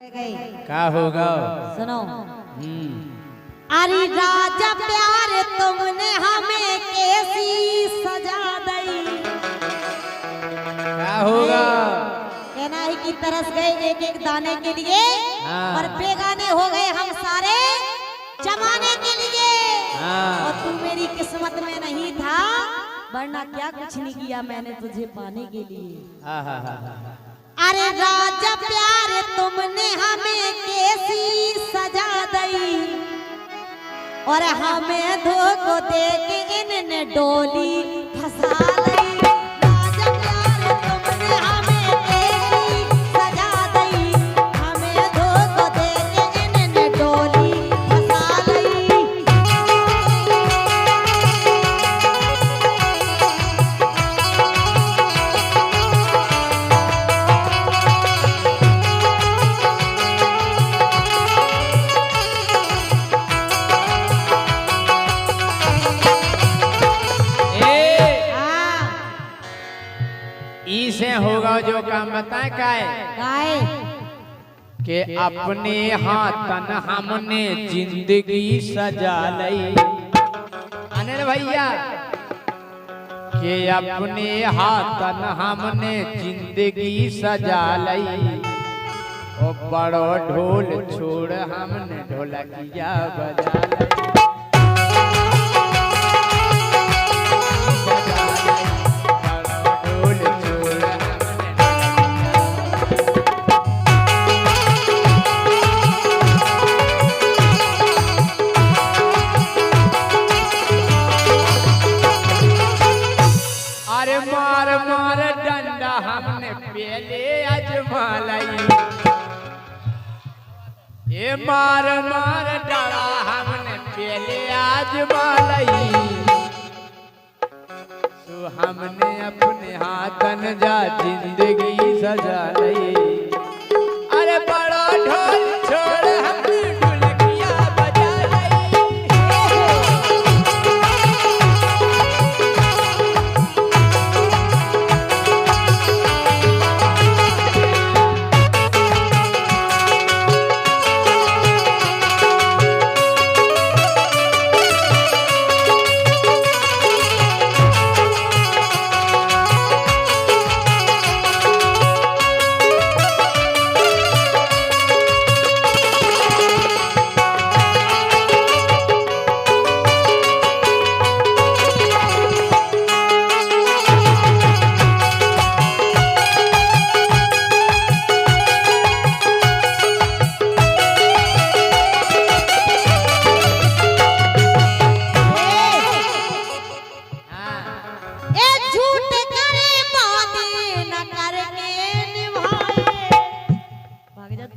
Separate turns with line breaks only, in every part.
क्या होगा?
सुनो। अरे राजा प्यार तुमने हमें कैसी सजा दी।
क्या होगा?
कहना है कि तरस गए एक एक दाने के लिए और बेगाने हो गए हम सारे जमाने के लिए। और तू मेरी किस्मत में नहीं था, वरना क्या कुछ नहीं किया मैंने तुझे पाने के लिए। अरे राजा प्यार तुमने हमें कैसी सजा दी और हमें धोखो दे के इनने डोली फंसा दी। राजा प्यार तुमने हमें कैसी सजा दी, हमें धोखो दे के इनने डोली फंसा दी।
इसे होगा जो काम बताए काय के अपने हाथन हमने जिंदगी सजा लई। अनिल भैया के अपने हाथन हमने जिंदगी सजा लई। ओ बड़ो ढोल छोड़ हमने ढोलकिया बजा लई। मार मार डंडा हमने पहले अजमा लई। ये मार मार डरा हमने पहले अजमा लई। तो हमने अपने हाथन जा जिंदगी सजा लई। अरे बड़ा ढोल छोड़ हमने ढोलकिया बजा लई।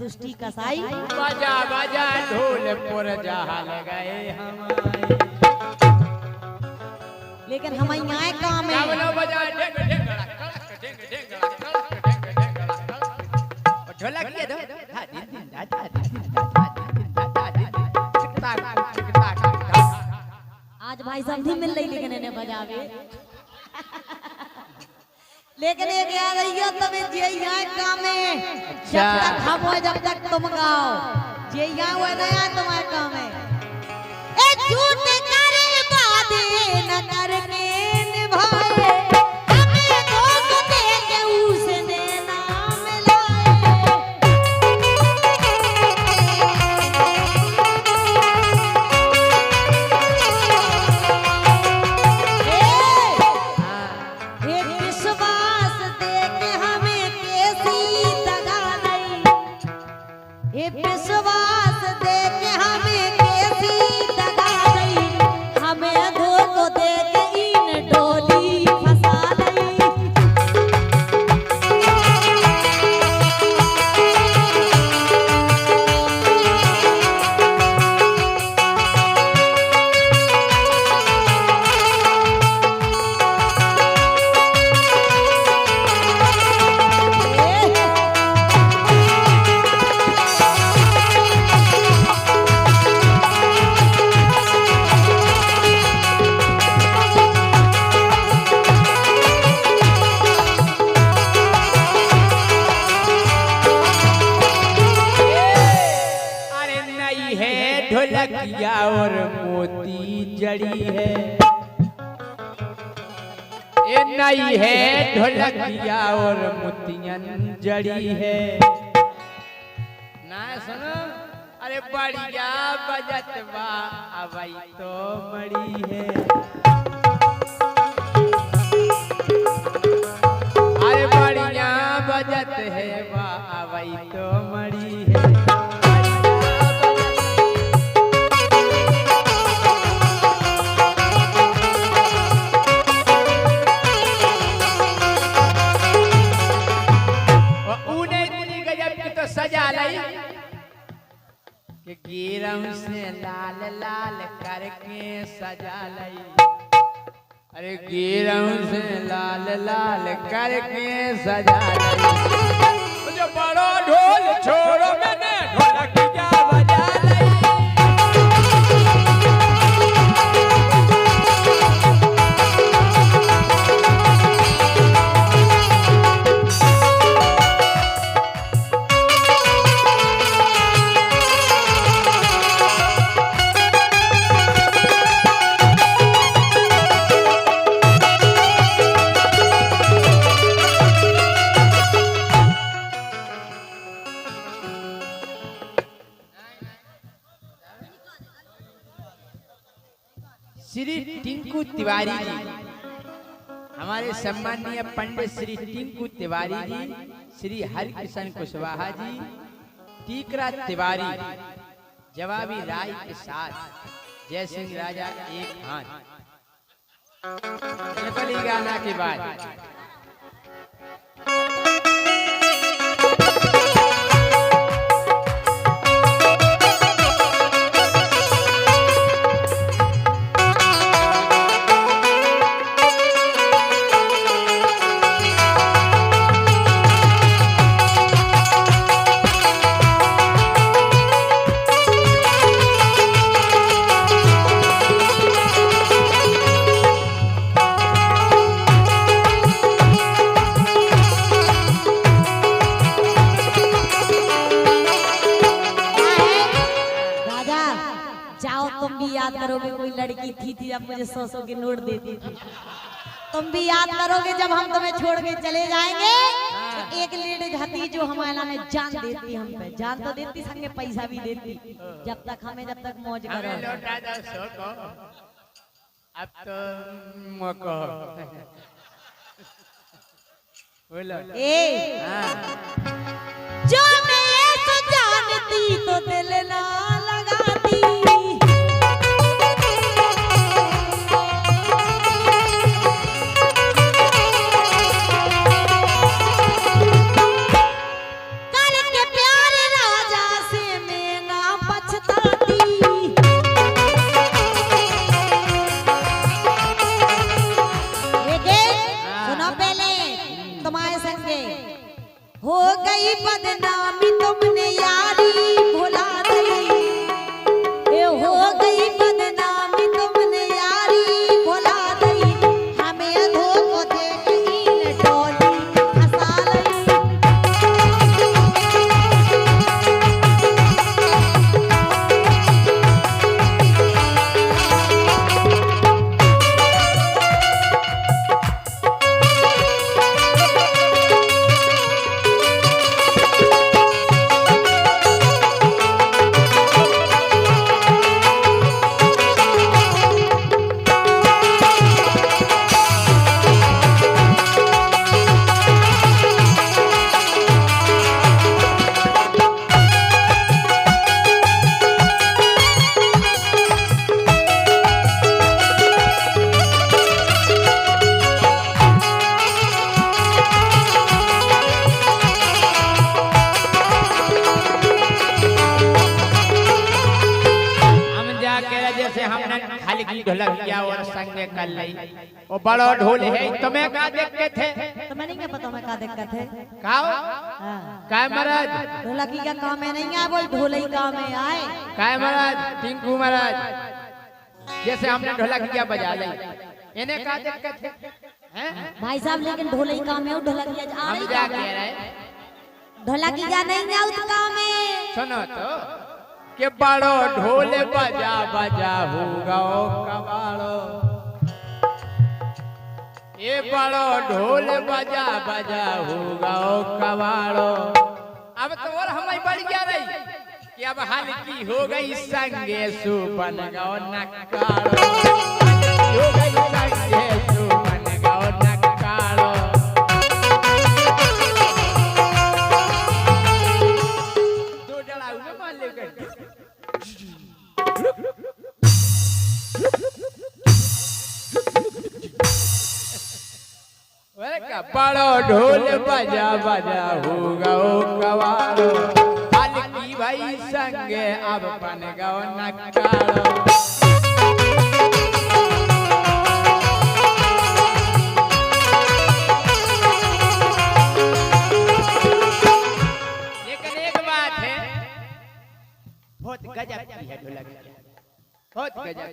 दुष्टी कसाई बजा बजा ढोल पुर जहाल गए हमारे।
लेकिन हम यहाँ काम है
बजा ढेंग ढेंगड़ा कड़क ढेंग ढेंगड़ा कड़क ढेंग ढेंगड़ा और ढोलक ये दो धा दिन दिन धा धा दिन दिन धा दिन दिन धा धा चिकता चिकता।
आज भाई समझी मिल रही लेकिन इन्हें बजावे। लेकिन एक याद आइयो तब जे यहाँ काम है जब तक हम हो जब तक तुम गाओ। जे यहाँ हुआ नया तुम्हारे काम है। ए झूठ करे वादे न करके निभाए, हमें धोखा दे के उसने नाम लाए। विश्वास दे के हमें कैसी दगा दी, हमें धोखा दे के इन डोली फंसा दी।
ढोलकिया और मोती जड़ी है, ये नहीं है ढोलकिया और मोतियन जड़ी है। ना सुनो, अरे बढ़िया बजत बा अबई तो मड़ी है, अरे बढ़िया बजत है बा अबई तो मड़ी है। सजा लाई कि गिरम से लाल लाल करके सजा लाई, अरे गिरम से लाल लाल करके सजा लाई। जो बड़ो ढोल छोड़ो मैंने ढोलकिया बजा लाई। श्री टिंकू तिवारी जी, हमारे सम्मानीय पंडित श्री टिंकू तिवारी जी, श्री हरिकृष्ण कुशवाहा जी, टीकरा तिवारी, जवाबी राय के साथ जय सिंह राजा एक हाथ। नेपाली गाना के बाद
करोगे, कोई लड़की थी जब मुझे 100-100 के नोट देती थी। तुम भी याद करोगे जब हम तुम्हें छोड़ के चले जाएंगे। तो एक लेडीज हती जो हमारे ने जान देती, हम पे जान तो देती, संगे पैसा भी देती, जब तक मौज करो।
अब तो मौका
जो मैं ये जानती तो दिल ना लगाती, हो गई बदनामी तुमने यारी भुला दी, ए हो गई बदनामी तुमने यारी भुला दी, हमें धोखो दे के टोली फंसा लई।
खाली की ढोलकिया और संगे कर लई, वो बड़ो ढोल है। तुम्हें का देखते थे?
तुम्हें नहीं पता मैं का देखते थे?
काय महाराज
ढोलकी का काम है नहीं है, बोल ढोलई काम है आए।
काय महाराज टिंकू महाराज, जैसे हमने ढोलकिया बजा ली, इन्हें का देखते थे?
भाई साहब लेकिन ढोलई काम है, ढोलकिया आ रही
रहे
ढोलकी का नहीं है काम है।
सुनो तो के बड़ो ढोल बजा बजा हो गओ कबाड़ो, ये बड़ो ढोल बजा बजा हो गओ कबाड़ो। अब तो और हम बढ़ गया रही कि अब हल्की हो गई संगे सुपन गओ नकाड़ो, हो गई संगे सुपन गओ नकाड़ो। दो डलाऊ में मान लेकर बड़ो ढोल बजा बजा हो गओ कवाड़ो, हल्की भाई संगे अब बन गओ नकाड़ो। लेकिन एक बात है, बहुत गजब की है ढोलकिया, बहुत गजब।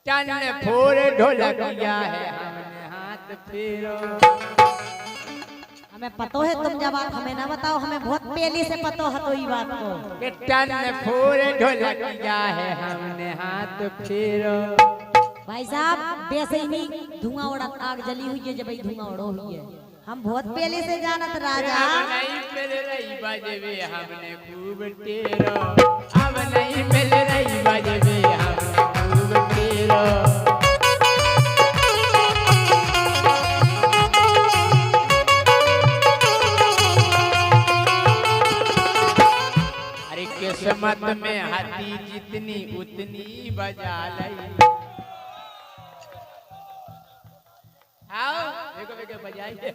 चन फोड़ ढोलकिया है हमने हाथ फेरो।
हमें पतो है, तुम जब आप हमें ना बताओ, हमें बहुत पहले से पतो है तो ये बात को।
कि टन फोड़ ढोलकिया है हमने हाथ फेरो।
भाई साहब वैसे ही नहीं धुआं उड़ा, आग जली हुई है जब धुआं उड़ो हुई है, हम बहुत पहले से जानत राजा।
अब नहीं मिल रही बजबे हमने खूब टेरो, अब नहीं मिल रही बजबे हमने खूब टेरो। किस्मत में हाथी जितनी उतनी बजा लई। आओ देखो बजाइए,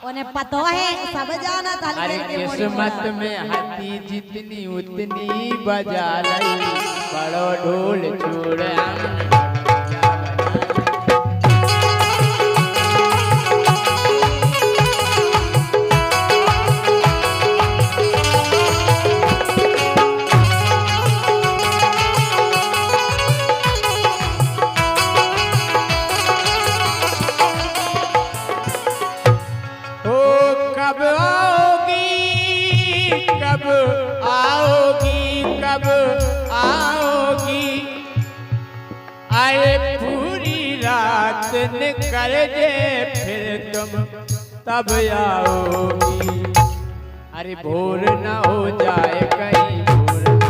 उन्हें पता है सब जाना था।
अरे किस्मत में हाथी जितनी उतनी बजा लई, बड़ो ढोल छोड़ हमने निकल जे फिर तुम तब आओगी। अरे भोर न हो जाए कहीं, भोर न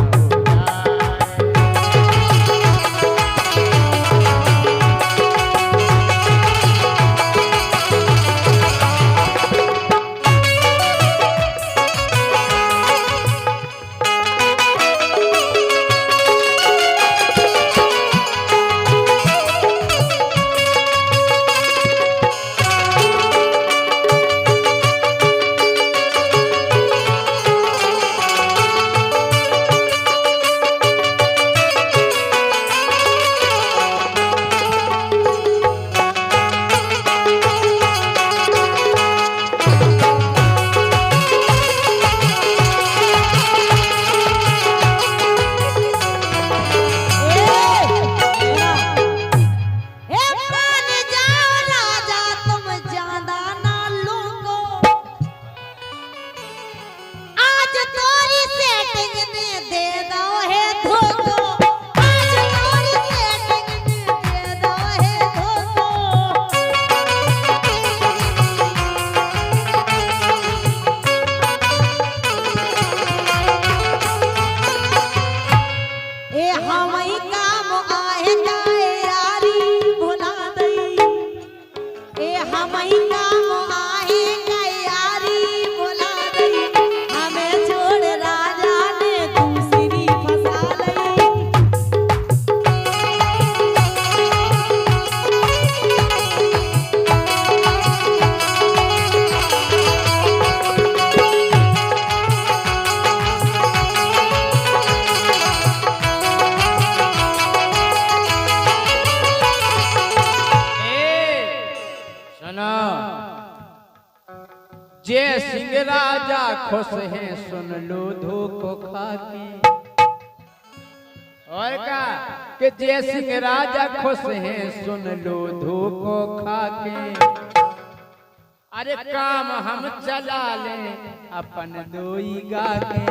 जय सिंह राजा खुश हैं सुन लो धोखो खाके। और का कि जय सिंह राजा खुश हैं सुन लो धोखो खाके। अरे काम हम चला ले अपन दोई गा के,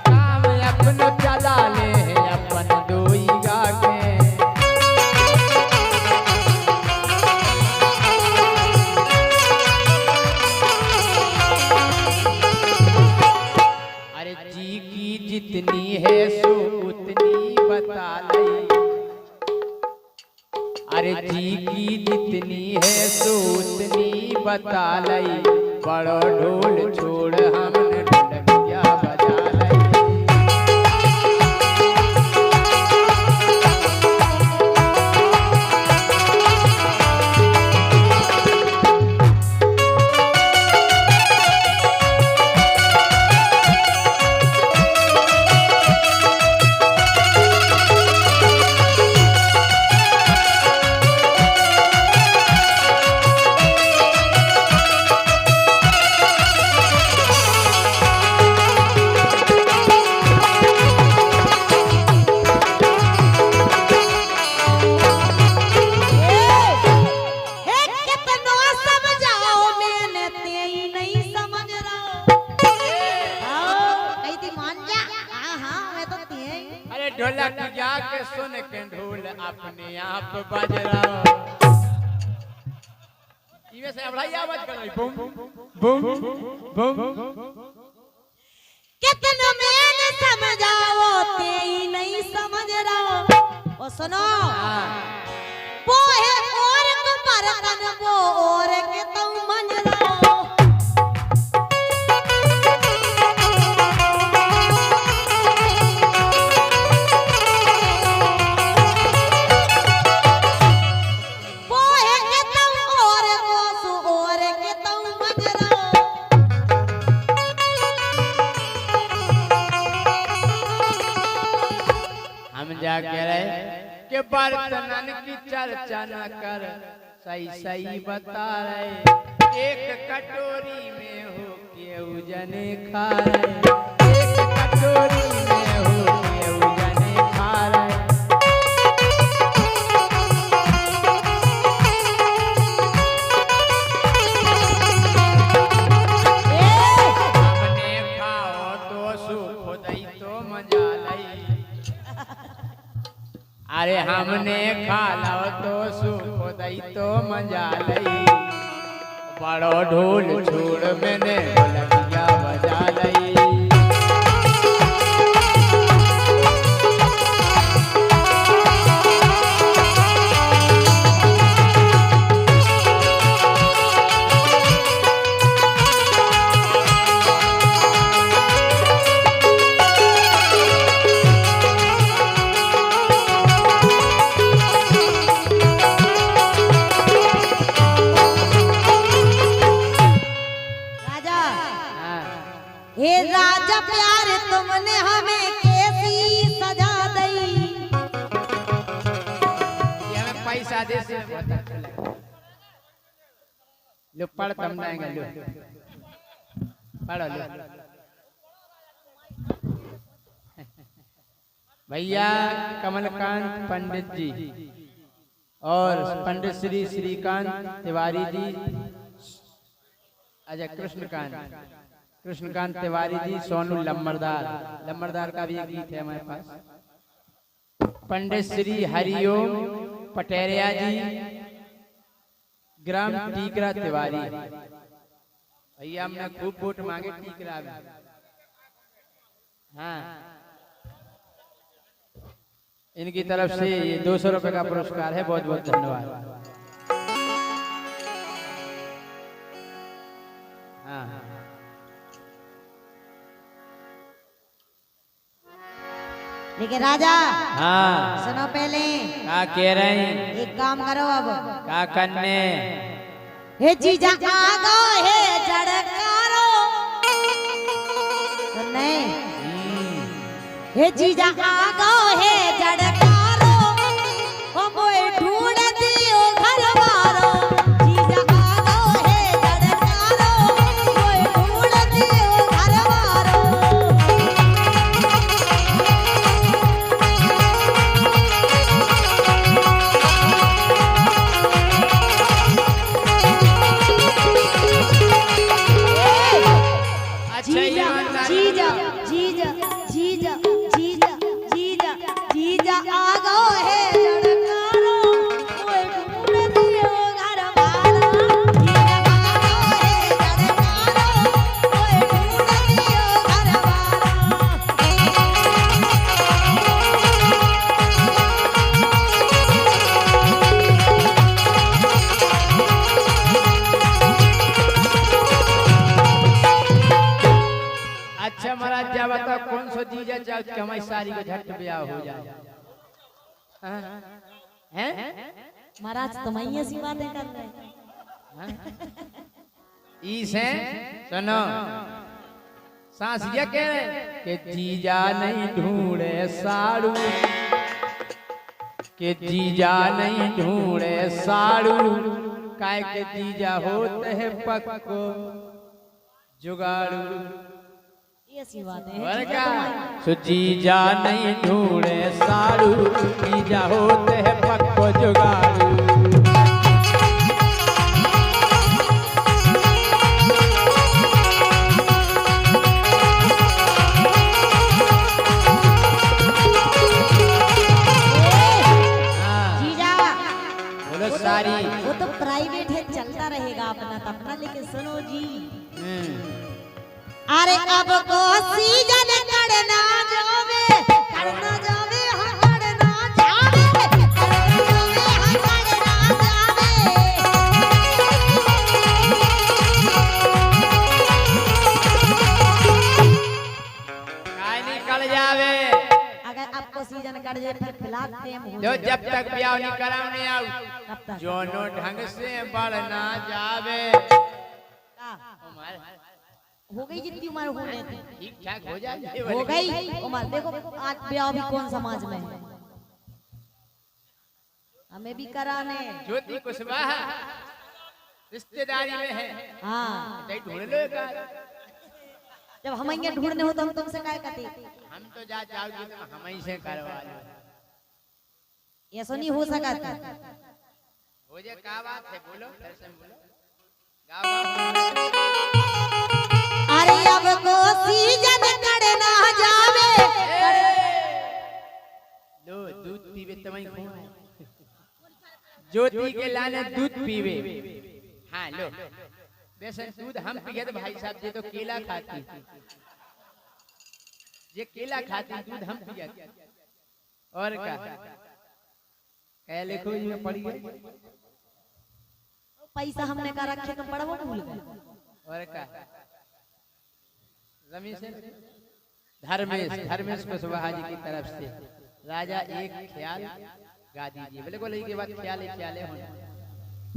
काम अपन चला जी की जितनी है सो उतनी बता लई, अरे जी की जितनी है सो उतनी बता लई, बड़ो ढोल छोड़ हमने ढोलकिया बजा लई। ढोलक जाके सुन के ढोल अपने आप बज रहा, इवे से बड़ा आवाज कर रही बूम बूम बूम।
कितना मैंने समझाओ ते ही नहीं समझ रहा। ओ सुनो वो है और को परतन वो और के तुम मन रहो।
जा कह रहे कि बर्तनन की चर्चा न कर, सही सही बता रहे, एक कटोरी में हो केहू जने खा रहे, एक कटोरी में हो केहू जने खा रहे। हमने खाओ तो सुख दई तो मजा लई, अरे हमने खा लो तो सुख दई तो मजा लई, बड़ो ढोल छोड़ मैंने ढोलकिया बजा लई।
हे राजा प्यार तुमने हमें कैसी सजा दी,
ये हमें पैसा दे से पता चला, लो पढ़ तम जाएंगे, लो पढ़ो लो भैया। कमलकांत पंडित जी और पंडित श्री श्रीकांत तिवारी जी, अजय कृष्णकांत तिवारी जी, सोनू लम्बरदार का भी एक गीत है हमारे पास, पंडित श्री हरिओम पटेरिया जी, ग्राम टीकरा तिवारी। भैया हमने खूब वोट मांगे टीकरा में, हाँ इनकी तरफ से ये 200 रुपए का पुरस्कार है, बहुत बहुत धन्यवाद। हाँ
लेकिन राजा
हाँ
सुनो पहले
क्या कह रहे हैं,
एक काम करो अब
क्या करने,
हे जीजा आ गो हे जड़कारो नहीं, हे जीजा आ गो हे जड़कारो, ओ मोए ढूंढ दियो घरवारो, जीजा आ गो हे जड़कारो, मोए ढूंढ दियो घरवारो। जीजा जीजा जीजा जीजा जीजा जीजा आ गो है जड़कारो, ओए ढूंढ दियो घरवारो, जीजा आ गो है जड़कारो, ओए ढूंढ दियो घरवारो।
जीजा चाहो कि हमारी सारी का झट ब्याह हो जाए। हैं
महाराज तुम ही ऐसी बातें कर रहे हैं।
इसे सुनो सांस ये कह रहे कि जीजा नहीं ढूंढे साड़ू, कि जीजा नहीं ढूंढे साड़ू, काय के जीजा होते हैं पक्को जुगाड़ू।
ऐसी बातें
और क्या सो जीजा नहीं ढूंढे साड़ू, जीजा होते हैं पक्को जुगाड़ू। सारी
वो तो प्राइवेट है, चलता रहेगा अपना अपना, लेकिन सुनो जी अरे अब को सीजन करना जावे, करना जावे, हाँ करना जावे, करना जावे, हाँ करना जावे।
काय निकल जावे
अगर आपको सीजन कर जाए फिर फिलहाल टेम हो
जो जब तक ब्याह नहीं कराने आऊ
तब तक
जोनो ढंग से बढ़ना जावे।
हो गई जितनी उम्र हो रही थी
ठीक ठाक हो जाए
हो गई उम्र। देखो आज ब्याह भी कौन समाज में है, हमें भी कराने।
ज्योति कुशवाहा रिश्तेदारी में है,
हाँ
ढूंढ लो एक आध।
जब हम ये ढूंढने हो तो हम तुमसे क्या कहते,
हम तो जा जाओगे तो हम ही से करवा लो।
ये सो नहीं हो सका था।
हो जाए क्या बात है, बोलो फिर से बोलो। गाओ
अरे अब को सीजन करना जावे,
लो दूध पीवे तमई खून ज्योति के लाने दूध पीवे। हाँ लो वैसे दूध हम पिए तो भाई साहब ये तो केला खाती, ये केला खाती दूध हम पिए। और क्या कह लिखो ये पढ़ गए
पैसा हमने का रखे तो पढ़वा भूल गए।
और क्या रमेश धर्मेश धर्मेश कुशवाहा जी की तरफ से राजा एक ख्याल गा दीजिए। बोले बोले के बाद ख्याल होना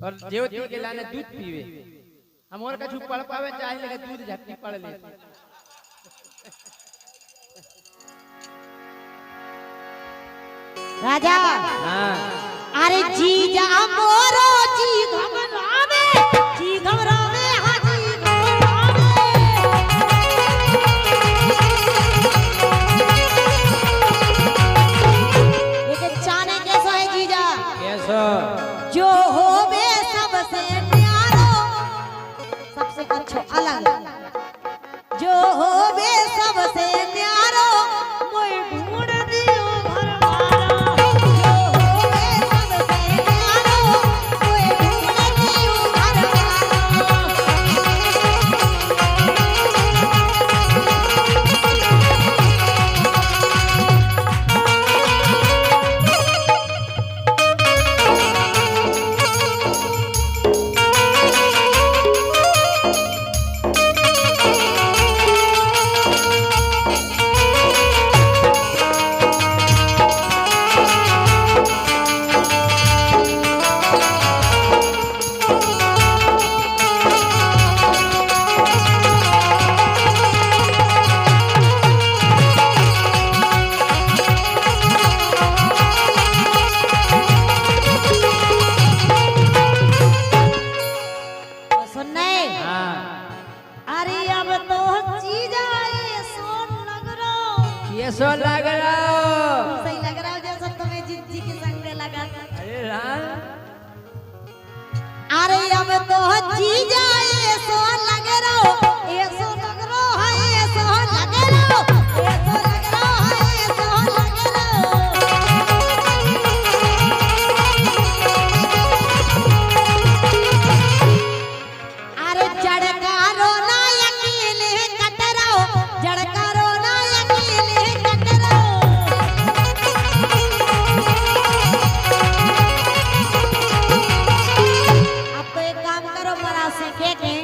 और ज्योति के लाने दूध पीवे। हम और कछु पढ़ पावे चाहे लेकिन दूध झटकी पढ़ ले।
राजा
हाँ
अरे जीजा मोरो जी घबरावे, जी घबरावे, हाँ जी घबरावे। लेकिन चाने कैसा है जीजा,
कैसा
जो हो बे सबसे प्यारो, सबसे अच्छा अलग, जो हो बे सबसे प्यारो, मोए ढूंढ दियो घरवाला। जो हो बे सबसे प्यारो, मोए ढूंढ दियो घरवाला। सुनने अरे अब तो जीजा ऐसो लग रहा,
कैसा लग रहा हो?
सही लग रहा हो जैसा तुम्हें जिज्जी के संग लगा।
अरे राम
अरे अब तो जीजा ऐसो लग रहा हो, ऐसो लग रहा है, ऐसो लग रहा हो, ऐसो लग रहा है, ऐसो लग रहा हो। अरे जड़का रोना अकेले कटराओ, जड़का रोना अकेले कटराओ। अब तो एक काम करो मरा से के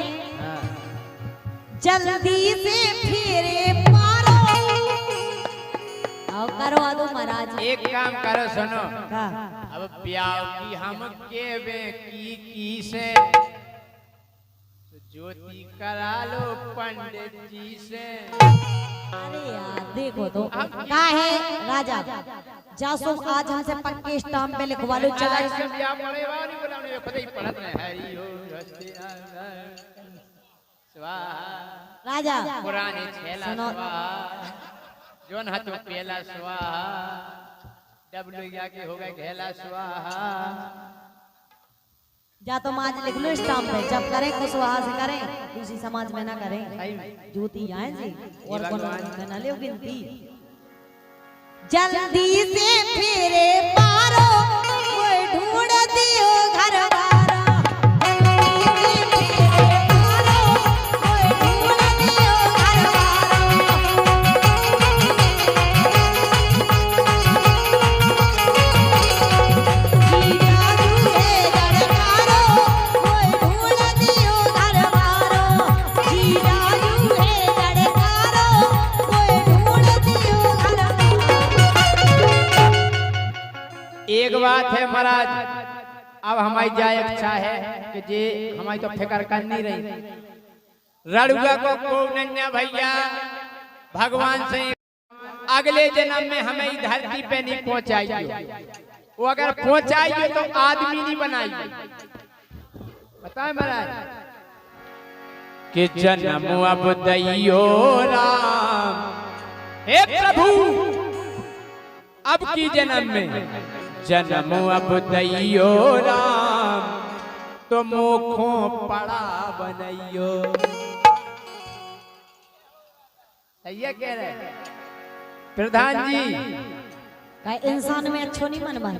जल्दी से फेरे पारो, आओ करवा दो महाराज।
एक काम करो सुनो,
का
अब ब्याह की हम के वे की से ज्योति करा लो पंडित जी से।
अरे यार देखो तो का है राजा जासो आज हमसे पक्के स्टाम्प पे लिखवा लो चाहे
से ब्याह पड़ेगा नहीं बुलाने खुद ही पढ़त रहे हरि हो स्वाहा
राजा
पुराने छेला
सुनो।
स्वाहा जोन हतो पेला स्वाहा डब्ल्यू के हो गए घेला स्वाहा।
जा तो आज लिख लो स्टाम्प पे, जब करें कुशवाहा से करें, दूसरी समाज में ना करें। जूती आए जी और कौन ना ले गिनती। जल्दी से फिरे पारो कोई ढूंढ दियो घर वारा। जल्दी से फिरे पारो कोई ढूंढ दियो घर वारा। जीजा जूहे लड़कारो कोई ढूंढ दियो घर वारो। जीजा जूहे लड़कारो कोई ढूंढ दियो घर वारो।
एक बात है महाराज, अब हमारी जाए अच्छा है कि जे हमारी तो फिक्र करनी रही रड़ुआ को नन्या भैया भगवान से अगले जन्म में हमें इस धरती पे नहीं पहुंचाइए। वो अगर पहुंचाइए तो आदमी नहीं बनाइए। बताए महाराज कि जन्म अब दैयो राम, हे प्रभु अब की जन्म में जन्म अब दैयो राम, तो मोखों पड़ा बनैयो। सही कह रहे प्रधान जी।
का इंसान में अच्छो नहीं मन बन।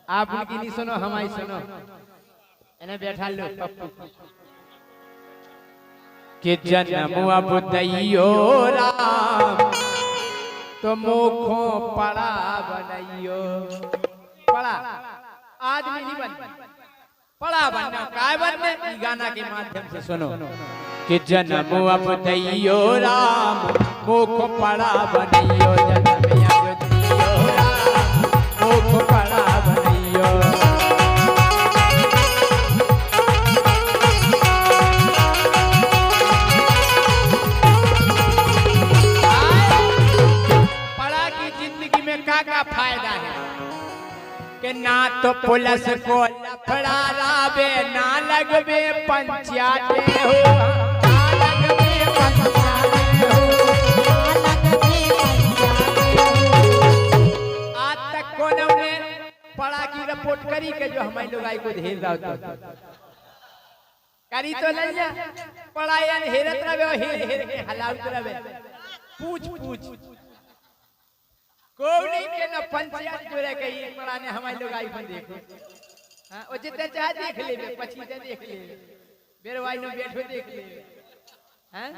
आप उनकी नहीं सुनो, हमारी सुनो। इन्हें बैठा लो पप्पू कि जन्म अब दैयो राम, तो मोखों पड़ा बनैयो। पड़ा आदमी नहीं बन, पड़ा बनना काय बनने। ई गाना के माध्यम से सुनो कि जन्म अब दैयो राम, मोखों पड़ा बनैयो। जन्म अब दैयो राम, मोखों पड़ा बनैयो। का फायदा है कि ना तो पुलिस को लफड़ा रावे, ना लगवे पंचायते हो, ना लगवे पंचायते हो, ना लगवे पंचायते हो। आज तक कौन ने पढ़ा की रिपोर्ट करी के जो हमारे लोग आई को ढेर रहा करी तो ले जा पढ़ाई हेरत रहे हेर के हलावत रहे। पूछ पूछ कोई नहीं के ना पंचायत जोड़े के ये पढ़ाने हमारे लोग आई बन देखो। हां ओ जितने चाहे देख ले, पछीते देख ले, बेरवाई में बैठो देख ले। हैं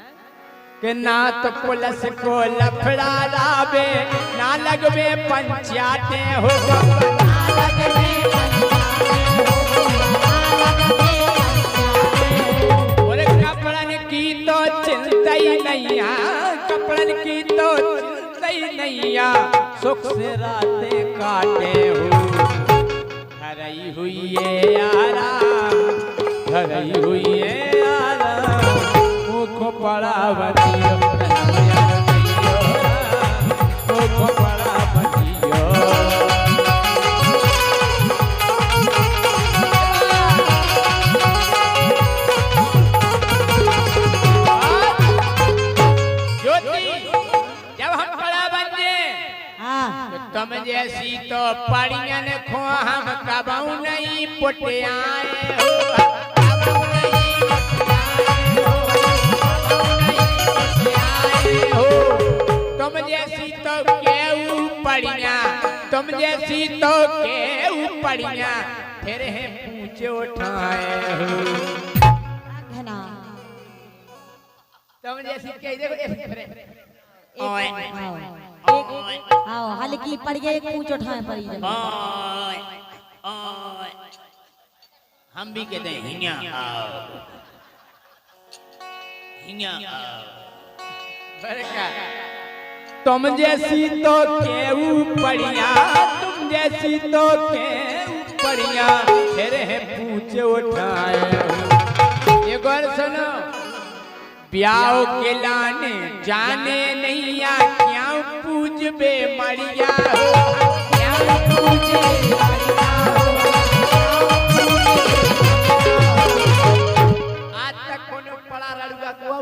कि ना तो पुलिस को लफड़ा लावे, ना लगवे पंचायते हो, ना लगवे पंचायते हो। और कपड़न की तो चिंता ही नहीं है, कपड़न की तो चिंता ही नहीं है, सुख से रातें काटे हो। धरई हुई है आराम, धरई हुई है आराम, मुखो पड़ा बनियो। मुखो पड़ा बनियो। तुम जैसी तो पड़ियन खो हम कबऊ नहीं पुटे आए हो, कबऊ नहीं पुटे आए हो। तुम जैसी तो केऊ पड़िया, तुम जैसी तो केऊ पड़िया, फिर है पूछे उठाए हो। तुम जैसी के देखो ओए
आओ हल्की पड़ गई, एक पूछ उठाए पड़ी।
ओए ओए हम भी कहते हैं हिंगा आओ, हिंगा आओ। बरका तुम जैसी तो केहू पड़िया, तुम जैसी तो केहू पड़िया, फिर है पूछ उठाए। एक और सुनो, ब्याह के लाने जाने नैया, क्या पूज बे मरिया हो, क्या पूज मरिया हो। आज तक कोनो पड़ा लड़ुआ को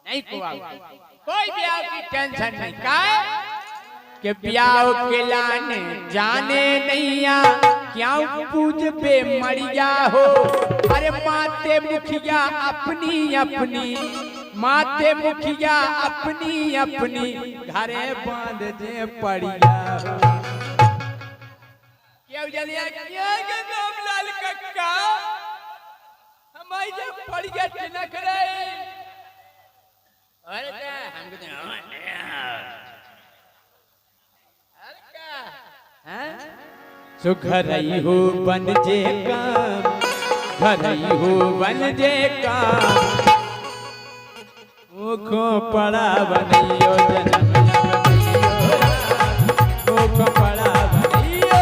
नहीं कुआ, कोई ब्याह की टेंशन नहीं। का कि ब्याह के लाने जाने नैया, क्या पूज बे मरिया हो। अरे माते मुखिया अपनी अपनी, माते मुखिया अपनी अपनी, घरे बांध जे पड़िया हो। क्या जलिया क्या गंगम लाल कक्का हमारी जब पड़िया टिनक रहे। अरे क्या हम कहते हैं सो घरई हो बन जे काम, घरई हो बन जे काम, मुखो पड़ा बनियो जन्म बनियो, मुखो पड़ा बनियो।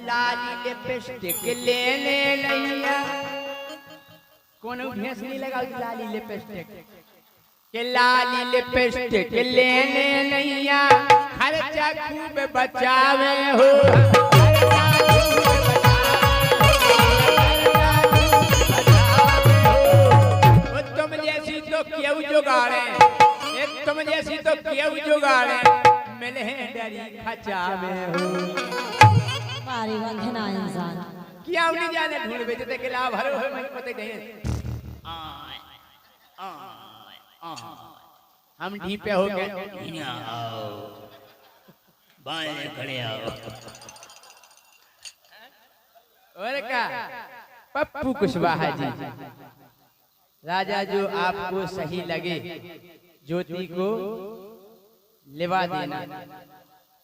लाली लिपस्टिक लेने नैया, कोनो भेस नहीं लगा लाली लिपस्टिक के, लाली लिपस्टिक लेने नैया, खर्चा खूब बचावे हो, तुम जैसी तो क्यों जुगाड़े, तुम जैसी तो क्यों जुगाड़े, मिले डरी खचावे हो।
मारी वंधना इंसान
क्या उन्हें जाने ढूंढ बेचते के लाभ हरो है मैं पता नहीं। हम ढीपे हो गए,
बाएं खड़े आओ।
और क्या पप्पू कुशवाहा जी, राजा जो आपको सही लगे ज्योति को लिवा देना,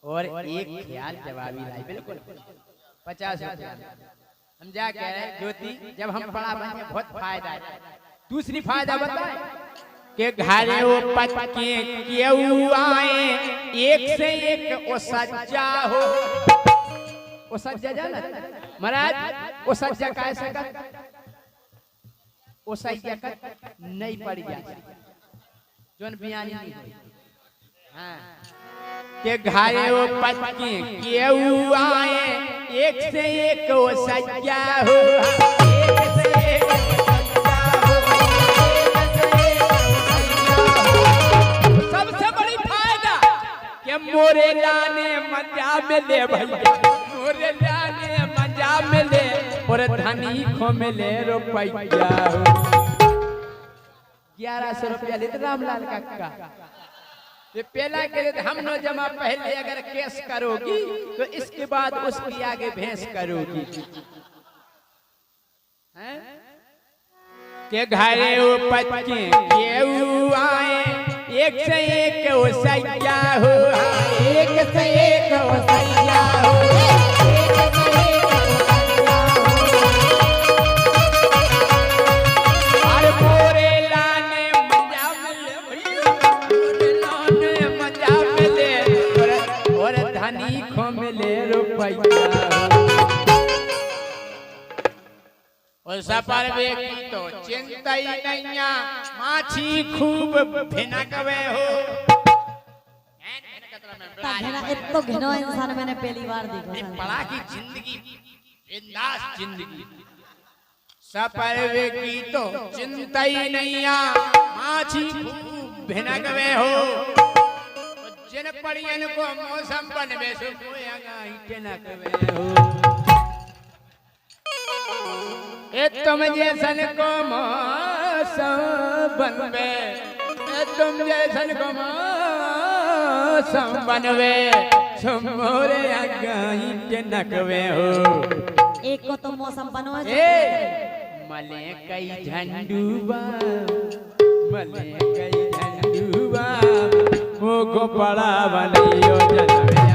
और एक ख्याल जवाबी लाई, बिल्कुल 50 रुपया। हम जा कह रहे ज्योति जब हम पढ़ा बने बहुत फायदा है। दूसरी फायदा बताए कि घरे वो पक्के क्यों आए, एक से एक वो सज्जा हो। वो सज्जा जाना महाराज, वो सज्जा कैसे कर, वो सज्जा कर नहीं पड़ गया जोन बयानी नहीं। हाँ के घरे वो पक्के क्यों आए, एक से एक वो सज्जा हो, एक से एक सज्जा हो, एक से एक सज्जा हो। सबसे बड़ी फायदा कि मोरे लाने मजा मिले भैया, मोरे लाने मजा मिले, और धनी खो मिले रुपया हो। 1100 रुपया लेते रामलाल काका। ये पहला के हम न जमा पहले अगर केस करोगी तो इसके बाद उसकी आगे भैंस करोगी। हैं के घरे वो पक्के क्यों आए, एक से एक वो सैया हो, एक से एक वो सैया हो, एक से एक वो सैया हो। अरे मोरे लाने मजा मिले भैया, मोरे लाने मजा मिले, और धनी खो मिले रुपया। और सफर बेकी तो चिंता ही नहीं, माछी खूब भिनकवे हो।
इतना घिनो इंसान मैंने पहली बार देखा।
पड़ा की जिंदगी बिंदास जिंदगी। सफर बेकी तो चिंता ही नहीं, माछी खूब भिनकवे हो। जिन पड़ियन को मौसम बनवे सो कोयगा ही टिनकवे हो। ए तुम जैसन को मौसम बनवे, ए तुम जैसन को मौसम बनवे, मोरे आगाई के नकवे हो।
एक को तो मौसम बनो
मले कई झंडूबा मले कई झंडूबा वो को पड़ा बनइयो जनमे